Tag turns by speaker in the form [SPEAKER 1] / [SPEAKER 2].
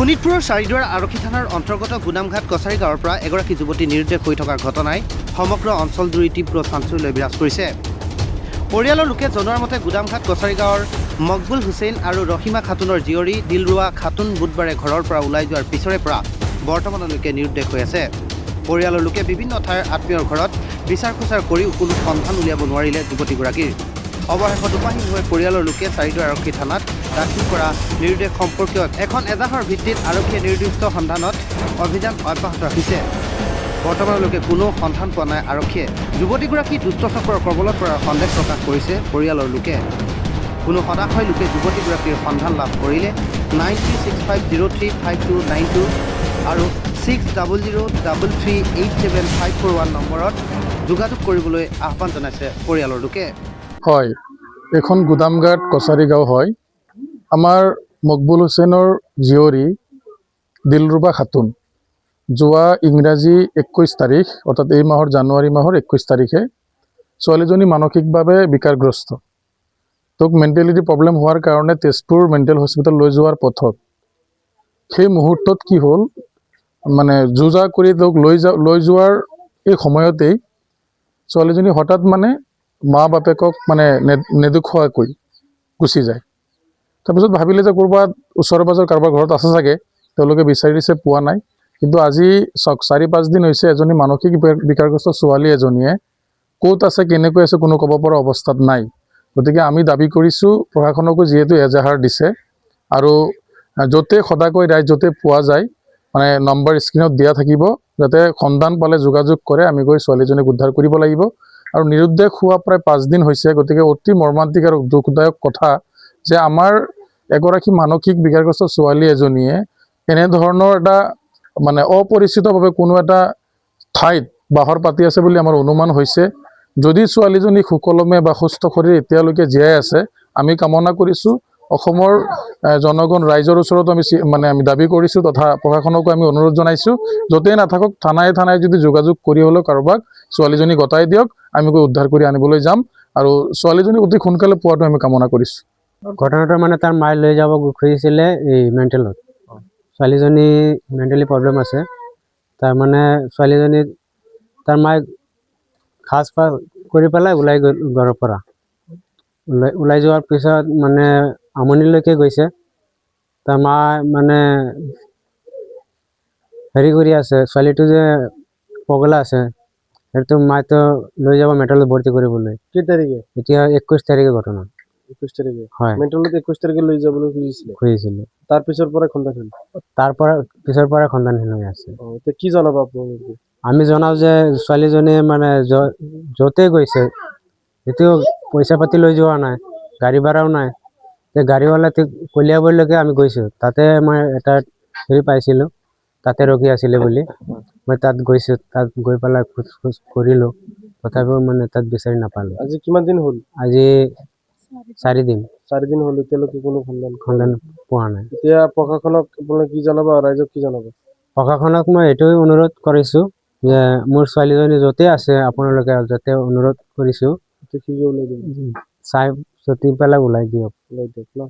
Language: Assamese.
[SPEAKER 1] শোণিতপুৰৰ চাৰিদুৱাৰ আৰক্ষী থানাৰ অন্তৰ্গত গুদামঘাট কছাৰী গাঁৱৰ পৰা এগৰাকী যুৱতী নিৰুদ্দেশ হৈ থকাৰ ঘটনাই সমগ্ৰ অঞ্চলজুৰি তীব্ৰ চাঞ্চল্য বিৰাজ কৰিছে। পৰিয়ালৰ লোকে জনোৱাৰ মতে গুদামঘাট কছাৰী গাঁৱৰ মকবুল হুছেইন আৰু ৰহিমা খাতুনৰ জীয়ৰী দিলৰুৱা খাতুন বুধবাৰে ঘৰৰ পৰা ওলাই যোৱাৰ পিছৰে পৰা বৰ্তমানলৈকে নিৰুদ্দেশ হৈ আছে। পৰিয়ালৰ লোকে বিভিন্ন ঠাইৰ আত্মীয়ৰ ঘৰত বিচাৰ খোচাৰ কৰিও কোনো সন্ধান উলিয়াব নোৱাৰিলে যুৱতীগৰাকীৰ। অৱশেষত উপাহীন হৈ পৰিয়ালৰ লোকে চাৰিদুৱাৰ আৰক্ষী থানাত দাখিল কৰা নিৰুদ্দেশ সম্পৰ্কীয় এখন এজাহাৰৰ ভিত্তিত আৰক্ষীয়ে নিৰ্দিষ্ট সন্ধানত অভিযান অব্যাহত ৰাখিছে। বৰ্তমানলৈকে কোনো সন্ধান পোৱা নাই আৰক্ষীয়ে। যুৱতীগৰাকী দুষ্ট চক্ৰৰ কবলত পৰাৰ সন্দেহ প্ৰকাশ কৰিছে পৰিয়ালৰ লোকে। কোনো হতাশয় লোকে যুৱতীগৰাকীৰ সন্ধান লাভ কৰিলে 9365035292 আৰু 6003387541 নম্বৰত যোগাযোগ কৰিবলৈ আহ্বান জনাইছে পৰিয়ালৰ লোকে।
[SPEAKER 2] হয়, এখন গুদামঘাট কছাৰী গাঁও হয়। আমাৰ মকবুল হুছেইনৰ জীয়ৰী দিলৰুবা খাতুন যোৱা ইংৰাজী 21 তাৰিখ অৰ্থাৎ এই মাহৰ জানুৱাৰী মাহৰ 21 তাৰিখে ছোৱালীজনী মানসিকভাৱে বিকাৰগ্ৰস্ত। তোক মেণ্টেলিটি প্ৰব্লেম হোৱাৰ কাৰণে তেজপুৰ মেণ্টেল হস্পিটেল লৈ যোৱাৰ পথত সেই মুহূৰ্তত কি হ'ল, মানে যুঁজা কৰি তোক লৈ যোৱাৰ এই সময়তেই ছোৱালীজনী হঠাৎ মানে মা বাপেকক মানে নেদেখুৱাকৈ গুচি যায়। তাৰপিছত ভাবিলে যে ক'ৰবাত ওচৰে পাজৰে কাৰোবাৰ ঘৰত আছে চাগে, তেওঁলোকে বিচাৰিছে পোৱা নাই। কিন্তু আজি 4-5 দিন হৈছে এজনী মানসিক বিকাৰগ্ৰস্ত ছোৱালী এজনীয়ে ক'ত আছে কেনেকৈ আছে কোনো ক'ব পৰা অৱস্থাত নাই। গতিকে আমি দাবী কৰিছোঁ প্ৰশাসনকো যিহেতু এজাহাৰ দিছে আৰু য'তে সদাকৈ ৰাইজ য'তে পোৱা যায় মানে নম্বৰ স্ক্ৰীণত দিয়া থাকিব, যাতে সন্ধান পালে যোগাযোগ কৰে, আমি গৈ ছোৱালীজনীক উদ্ধাৰ কৰিব লাগিব। আৰু নিৰুদ্দেশ হোৱা প্ৰায় 5 দিন হৈছে। গতিকে অতি মৰ্মান্তিক আৰু দুখদায়ক কথা যে আমাৰ এগৰাকী মানসিক বিকাৰগ্ৰস্ত ছোৱালী এজনীয়ে এনেধৰণৰ এটা মানে অপৰিচিতভাৱে কোনো এটা ঠাইত বাহৰ পাতি আছে বুলি আমাৰ অনুমান হৈছে। যদি ছোৱালীজনী সুকলমে বা সুস্থ শৰীৰ এতিয়ালৈকে জীয়াই আছে, আমি কামনা কৰিছোঁ অসমৰ জনগণ ৰাইজৰ ওচৰত আমি দাবী কৰিছোঁ তথা প্ৰশাসনকো আমি অনুৰোধ জনাইছোঁ, য'তেই নাথাকক থানাই যদি যোগাযোগ কৰি হ'লেও কাৰোবাক ছোৱালীজনী গতাই দিয়ক, আমি গৈ উদ্ধাৰ কৰি আনিবলৈ যাম আৰু ছোৱালীজনী অতি সোনকালে পোৱাটো আমি কামনা কৰিছোঁ।
[SPEAKER 3] ঘটনাটো মানে তাৰ মায়ে লৈ যাব খুজিছিলে এই মেণ্টেলত। ছোৱালীজনী মেণ্টেলি প্ৰব্লেম আছে। তাৰ মানে ছোৱালীজনী তাৰ মায়ে সাজ পাৰ কৰি পেলাই ওলাই গ'ল ঘৰৰ পৰা। ওলাই যোৱাৰ পিছত মানে আমনিলৈকে গৈছে। তাৰ মা মানে হেৰি কৰি আছে, ছোৱালীটো যে পগলা আছে সেইটো মায়েতো লৈ যাব মেণ্টেলত ভৰ্তি কৰিবলৈ।
[SPEAKER 4] কি তাৰিখে?
[SPEAKER 3] এতিয়া 21 তাৰিখে ঘটনা।
[SPEAKER 4] 21 তাৰিখে
[SPEAKER 3] হয়,
[SPEAKER 4] মেণ্টেলত 21 তাৰিখে লৈ যাবলৈ
[SPEAKER 3] খুজিছিলে।
[SPEAKER 4] তাৰ পিছৰ পৰা সন্ধান হ'ল।
[SPEAKER 3] পিছৰ পৰা সন্ধানহীন হৈ আছে।
[SPEAKER 4] এতিয়া কি জনাব আপোনালোকে?
[SPEAKER 3] আমি জনাওঁ যে ছোৱালীজনী মানে য'তে গৈছে সেইটো পইচা পাতি লৈ যোৱা নাই, গাড়ী ভাড়াও নাই। গাড়ীৱালা কলিয়াবৰলৈকে আমি গৈছোঁ। তাতে মই এটা হেৰি পাইছিলোঁ, তাতে ৰখি আছিলে বুলি। মই তাত গৈছোঁ, তাত গৈ পেলাই খোজ কৰিলোঁ, তথাপিও মানে তাত বিচাৰি নাপালোঁ।
[SPEAKER 4] আজি কিমান দিন হ'ল?
[SPEAKER 3] আজি 4 দিন।
[SPEAKER 4] 4 দিন হ'ল, এতিয়ালৈকে কোনো
[SPEAKER 3] সন্ধান পোৱা নাই।
[SPEAKER 4] এতিয়া প্ৰশাসনক আপোনালোকে কি জনাব, ৰাইজক কি জনাব?
[SPEAKER 3] প্ৰশাসনক মই এইটোৱে অনুৰোধ কৰিছোঁ যে মোৰ ছোৱালীজনী য'তে আছে আপোনালোকে যাতে অনুৰোধ কৰিছোঁ চাই চতি পেলাই ওলাই দিয়ক
[SPEAKER 4] ন।